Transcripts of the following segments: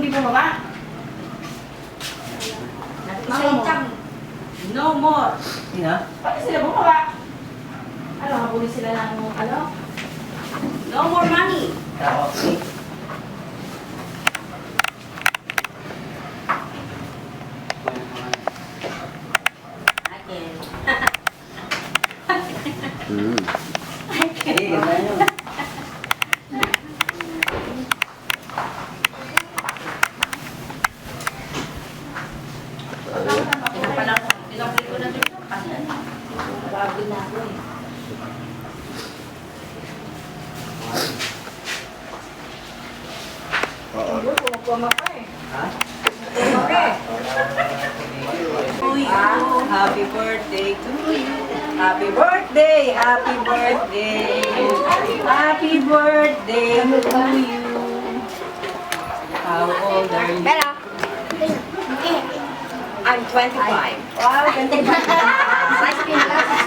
hindi bumaba. No more. Sino? Bakit sila bumaba? Ano, habulin sila ng ano? No more money. Okay. Again. Sige, ganda yun. Pinapin ko na dito. Kasi ano, bago na ako eh. Kumukuha pa eh. Ha? Okay. To you. Happy birthday to you. Happy birthday, happy birthday. Happy birthday to you. How old are you? Pero, I'm 25. wow, ganda ba?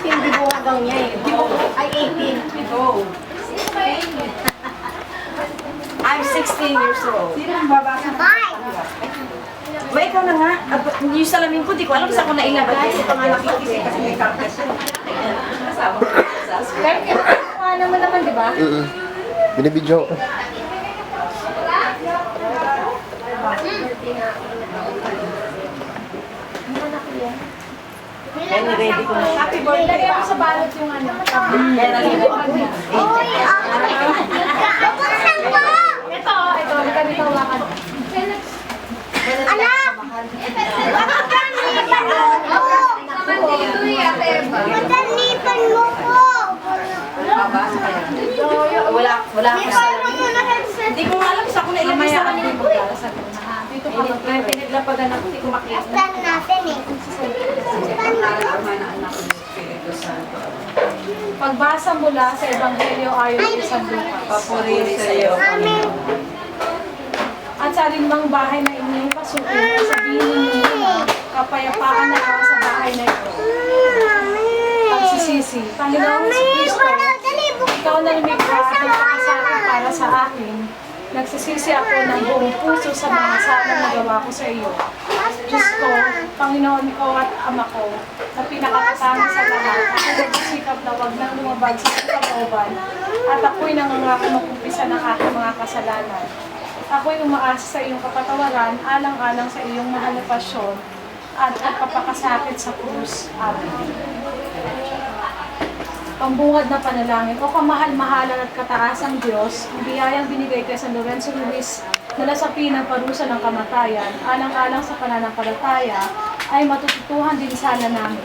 16 di bunga daw niya eh. Ay, 18. Go. I'm 16 years old. Sino ang babasa? Wait, ikaw na nga. Yung salamin ko, di ko alam saan ko nailagay. Ito nga nakikisi Kasi may carcass yun. Kasama ko sa Pero, ano mo naman, di ba? Binibidyo ko. Kaya ready ko na siya. Happy birthday. Lagay mo sa balot yung ano. Kaya nalilipad niya. Ito, ganito wakan. Anak! Matanipan mo ko! Mabasa kaya. Wala Wala ka sa Hindi ko nga alam sa kung nailagay sa kanila ko. Dito ka mag pinaglapagan ako, hindi ko makita. Stand natin eh. Pagbasa mula sa Ebanghelyo ayon kay San Lucas. Papuri sa iyo. At sa alinmang bahay na inyong pasukin, sabihin ninyo na kapayapaan na ako sa bahay na ito. Pagsisisi, Panginoon si Kristo, ikaw na lumikha at nagpakasakit para sa akin. Nagsisisi ako ng buong puso sa mga salang nagawa ko sa iyo. Diyos ko, Panginoon ko at Ama ko, na pinakatatanga sa lahat, ako nagsisikap na huwag nang lumabag sa kalooban, at ako'y nangangako mag-umpisa ng aking mga kasalanan. Ako'y umaasa sa iyong kapatawaran, alang-alang sa iyong mahal na pasyon, at pagpapakasakit sa krus. Amen. Pambungad na panalangin, o kamahal-mahalan at kataasang Diyos, ang biyayang binigay kay San Lorenzo Ruiz na nasapi ng parusa ng kamatayan, alang-alang sa pananampalataya, ay matututuhan din sana namin.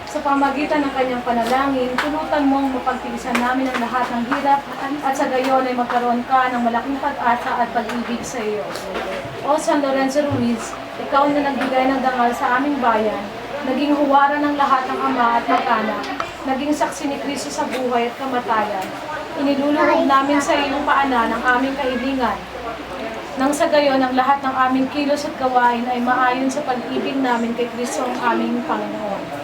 Sa pamagitan ng kanyang panalangin, tulutan mong mapagtiisan namin ang lahat ng hirap at sa gayon ay magkaroon ka ng malaking pag-asa at pag-ibig sa iyo. O San Lorenzo Ruiz, ikaw na nagbigay ng dangal sa aming bayan, naging huwaran ng lahat ng ama at mag-anak, naging saksi ni Kristo sa buhay at kamatayan. Iniluluhog namin sa iyong paanan ang aming kahilingan. Nang sa gayon, ang lahat ng aming kilos at gawain ay maayon sa pag-ibig namin kay Kristo ang aming Panginoon.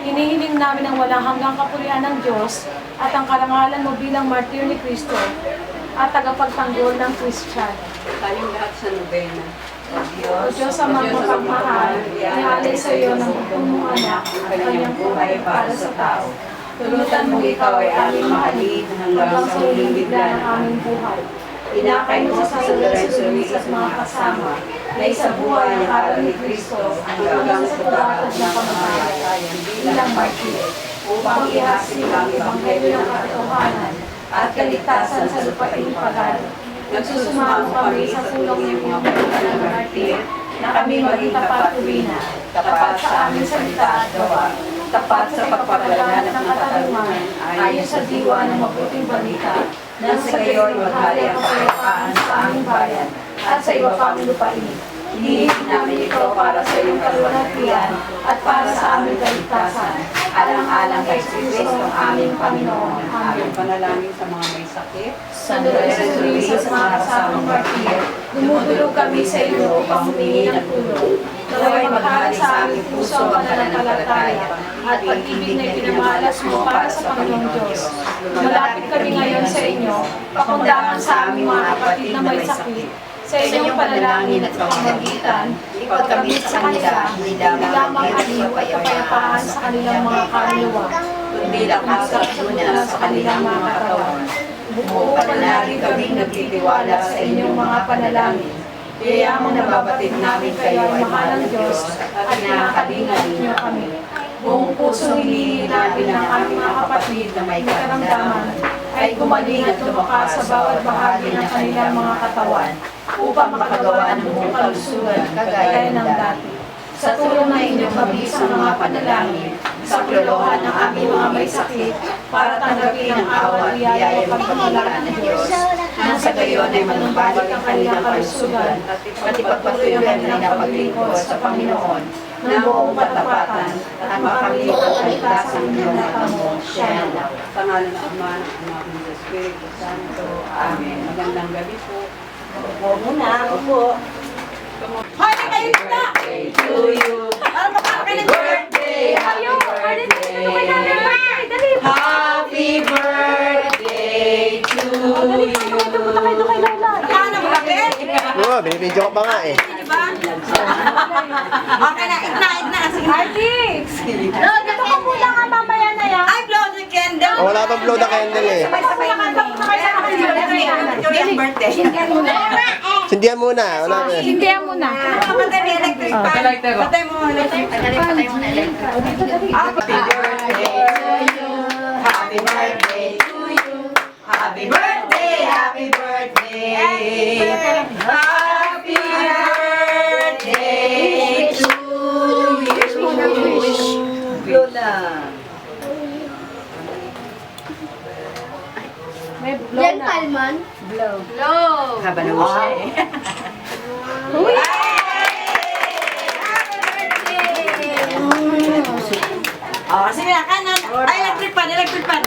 Hinihiling namin ang walang hanggang kapurihan ng Diyos at ang karangalan mo bilang martir ni Kristo at tagapagtanggol ng Kristiyano. Tayong lahat sa nobena. O Diyos ang magpapagmahal, ihalay sa iyo ng bukong mong anak at kanyang buhay para sa tao. Tulutan mo ikaw ay aming mahalin hanggang sa huling bigla ng aming buhay. Inakay mo sa San Lorenzo Ruiz at mga kasama na isabuhay ang aral ni Kristo hanggang sa pagkakot ng kamatayan bilang martir upang ihasik ang Ebanghelyo ng katotohanan at kaligtasan sa lupaing pagano. Nagsusumamo kami sa sulong ng mga pagkakot ng martir na kami maging tapat tuwina, tapat sa aming salita at gawa, tapat sa pagpapalaganap ng katarungan ayon sa diwa ng mabuting balita, nang sa gayon maghari ang kapayapaan sa aming bayan at sa iba pang lupain. Hinihiling namin ito para sa iyong kalwalhatian at para sa aming kaligtasan, alang-alang kay Kristo ang aming Panginoon. Amen. Panalangin sa mga may sakit. San Lorenzo Ruiz at mga kasamang martir, dumudulog kami sa iyo upang humingi ng tulong. Naway maghari sa aming puso ang pananampalataya at pag-ibig na ipinamalas mo para sa Panginoong Diyos. Malapit kami ngayon sa inyo, pakundangan sa aming mga kapatid na may sakit, Sa inyong panalangin at pamamagitan, ipagkamit sa kanila, hindi lamang aliw at kapayapaan sa kanilang mga kaluluwa, kundi lakas at tunay sa kanilang mga katawan. Buo panalangin kaming nagtitiwala sa inyong mga panalangin. Iyayamang nababatid namin kayo ay mahal ng Diyos at kinakalingan ninyo kami. Buong pusong hinihingi namin ng aming mga kapatid na may karamdaman ay gumaling at lumakas sa bawat bahagi ng kanilang mga katawan upang makagawa ng buong kalusugan kagaya ng dati. Sa tulong ng inyong mabisang mga panalangin, sa klolohan ng aming mga may sakit, para tanggapin ang awa at biyaya ng pagpapalala ng Diyos, nang sa gayon ay manumbalik ang kanilang kalusugan at ipagpatuloy nila paglingkod sa Panginoon ng buong katapatan at makamit ang kaligtasan ng natamo siya na. Pangalan ng Ama, ng Anak, ng Espiritu Santo. Amen. Magandang gabi po. Upo muna. Upo. Hoy, kayo na! To you. Happy birthday! Happy birthday! Happy birthday to you! Ano mo kami? Oo, binibidyo ko pa nga eh. Okay na, igna. Sige. Artix! No, dito ka muna nga mamaya na yan. Ay, blow the candle. Oh, wala pang blow the candle eh. Sabay-sabay yung birthday. Sindihan muna. Wala pa. Hindihan mo na. Patay mo electric fan. Patay mo electric fan. Happy birthday to you! Happy birthday to you! Happy birthday! Happy birthday! Happy birthday to you! Lola! Yan, Palman. Haba na mo siya eh. Oh, sige na, kanan. Ay, electric fan.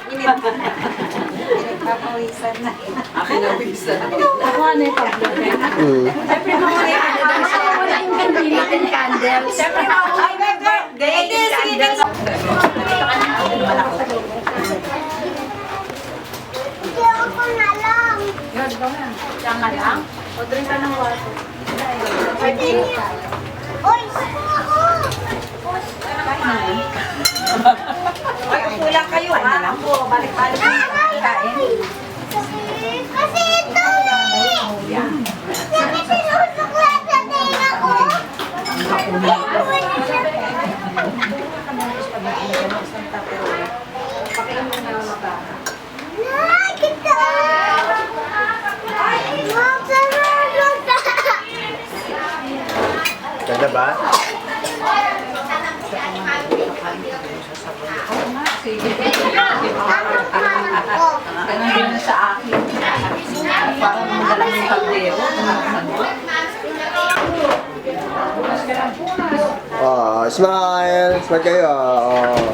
Papawisan na. Akin na bisa. Ako ano yung pablo? Siyempre, mamuli ka na sa Candles. Siyempre, mamuli ka birthday. Sige, Hindi ako na lang. Diyan ka lang? O drink ka ng water. Oy, ako. Ay, kulang kayo, ha? Ako, balik-balik na kain. Kasi ito eh. Kasi sinusuklat sa tenga ko. Nakita! Ganda ba? Ganun din sa akin. Parang magalang yung kaldero. Oh, smile. Smile kayo. Oh.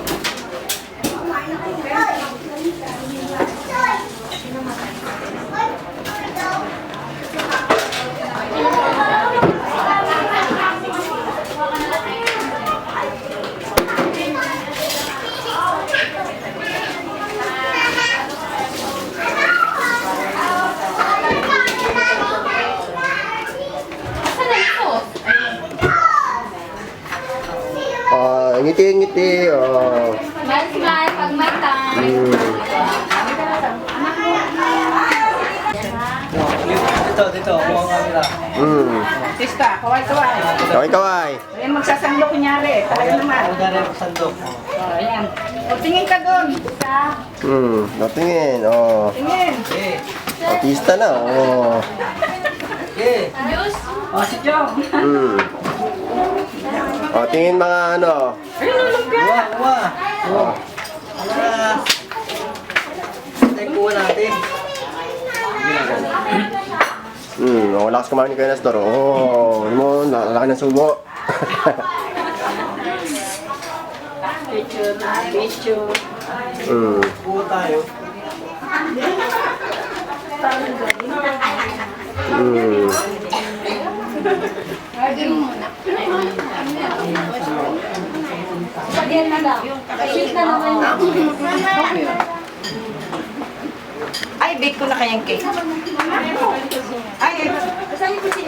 Oh, ngiti-ngiti. Oh. Smile pag may time. Dito, buong camera. Sista, kaway-kaway. Kaway-kaway. Ayan, magsasando kunyari. Talaga naman. Ako na rin sandok. Oh, ayan. O, tingin ka doon. Natingin. Oh. Tingin. Okay. Artista na. Oh. Okay. O, si Jom. Oh, tingin mga ano. Kuha. Oh. Para. Stay kuha natin. Oh, lakas kumain ni Kuya Nestor. Oh, ano mo, nakalaki ng subo. Picture. Kuha tayo. Pagyan na lang. Sweet na naman yun. Ay, bake ko na kayang cake. Ay, saan yung si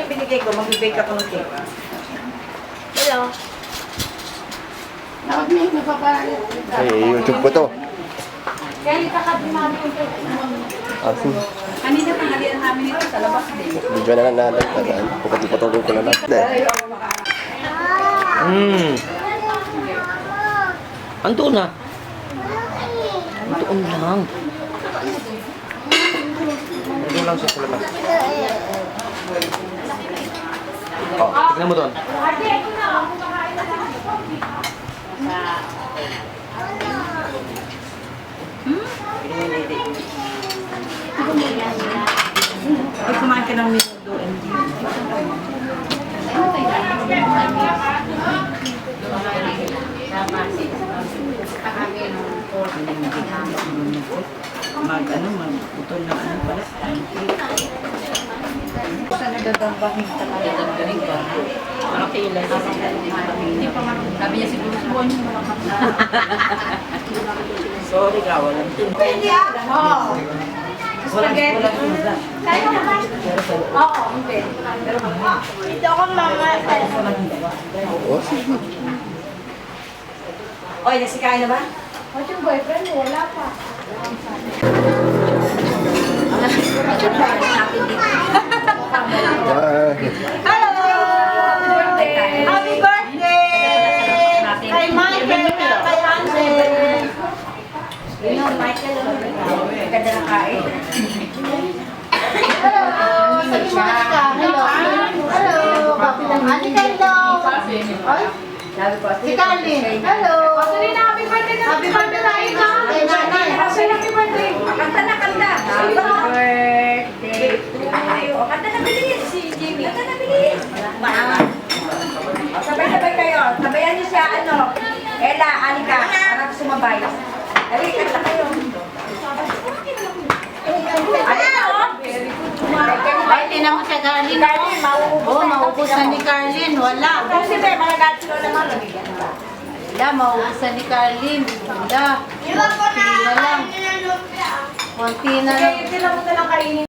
ko, mag-bake ako ng cake. Hello. Ay, YouTube ko to. Kaya kakabimali ko kayo. Asin. Kanina tanghalian namin ito sa labas din. Video na lang natin. Tandaan. Pagkatipatuloy ko na natin. Anto na. Antoon lang. Ito lang siya sa labas. Oh, tignan mo doon. Ate, ako na. Kumakain na lang. Ay, kumain ka ng minuto. Mag-utol ng ano pala. Sa nagdadambahing talaga. Nagdadambahing ba? Nakapila. Hindi pa man. Sabi niya siguro subuhan yung mga sorry ka, walang Pwede ah. Oo. Spaghetti. Kaya naman. Oo, hindi. Ito ako mama. Oh, sige. Oy, nasikain na ba? O yung boyfriend mo, wala pa. Bye. Hello! Happy birthday! Kay Michael, kay Angel. Michael, ganda na kain. Hello! Sabi mo ka. Hello. Hello. Ani kayo. Ay, si Carlin. Hello. Happy birthday ka. Happy birthday tayo na. Kay nanay. Happy birthday. Kanta na, kanta. Happy birthday to you. O, kanta na bilis. Si Jimmy. Kanta na bilis. O, sabay-sabay kayo. Sabayan niyo siya, ano. Ella, Anika. Harap sumabay. Dali, kanta kayo. Ayan na, o. Ay, tinan mo siya, Carlin. Carlin, mauubos Oo, na. maubos na ni Carlin. Wala. Kasi ba, malagat sila naman. Nabigyan ba? Wala, maubos na ni Carlin. Wala. Konti na lang. Konti na lang. Sige, sila mo na lang kainin